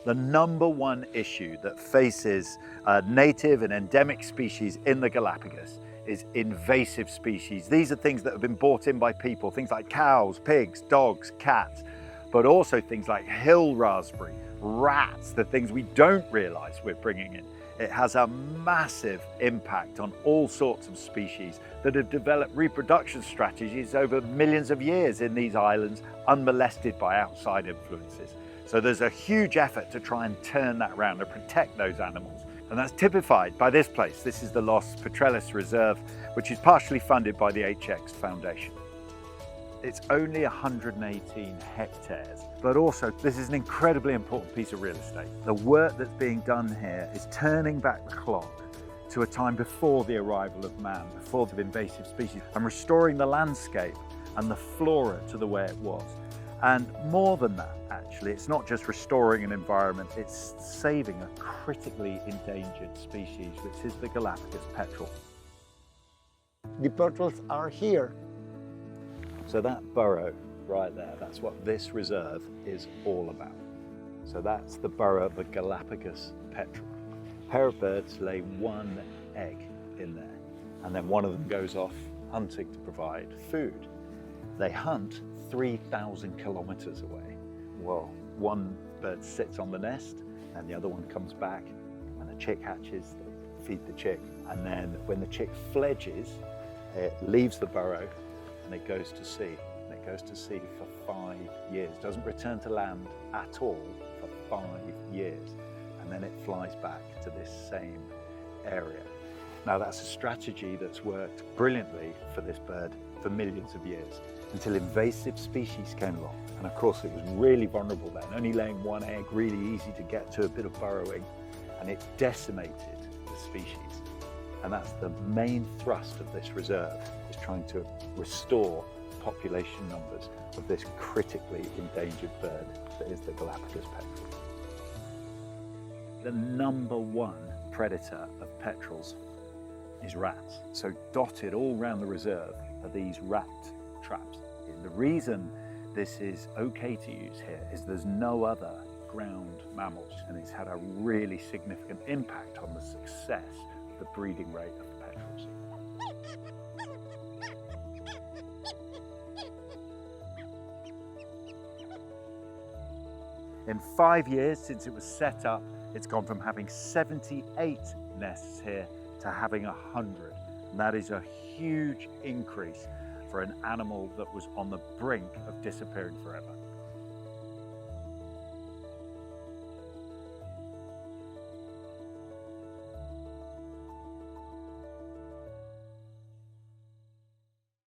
The #1 issue that faces native and endemic species in the Galapagos is invasive species. These are things that have been brought in by people, things like cows, pigs, dogs, cats, but also things like hill raspberry, rats, the things we don't realize we're bringing in. It has a massive impact on all sorts of species that have developed reproduction strategies over millions of years in these islands, unmolested by outside influences. So there's a huge effort to try and turn that around and protect those animals. And that's typified by this place. This is the Los Petreles Reserve, which is partially funded by the HX Foundation. It's only 118 hectares, but also this is an incredibly important piece of real estate. The work that's being done here is turning back the clock to a time before the arrival of man, before the invasive species, and restoring the landscape and the flora to the way it was. And more than that, actually, it's not just restoring an environment, it's saving a critically endangered species, which is the Galápagos petrel. The petrels are here. So that burrow right there, that's what this reserve is all about. So that's the burrow of the Galápagos petrel. A pair of birds lay one egg in there, and then one of them goes off hunting to provide food. They hunt 3,000 kilometers away. Well, one bird sits on the nest and the other one comes back. When the chick hatches, they feed the chick. And then when the chick fledges, it leaves the burrow and it goes to sea. And it goes to sea for 5 years. It doesn't return to land at all for 5 years. And then it flies back to this same area. Now that's a strategy that's worked brilliantly for this bird for millions of years, until invasive species came along. And of course it was really vulnerable then, only laying one egg, really easy to get to, a bit of burrowing, and it decimated the species. And that's the main thrust of this reserve, is trying to restore population numbers of this critically endangered bird that is the Galápagos petrel. The #1 predator of petrels is rats. So dotted all around the reserve are these rat traps. The reason this is okay to use here is there's no other ground mammals, and it's had a really significant impact on the success of the breeding rate of the petrels. In 5 years since it was set up, it's gone from having 78 nests here to having 100. And that is a huge increase for an animal that was on the brink of disappearing forever.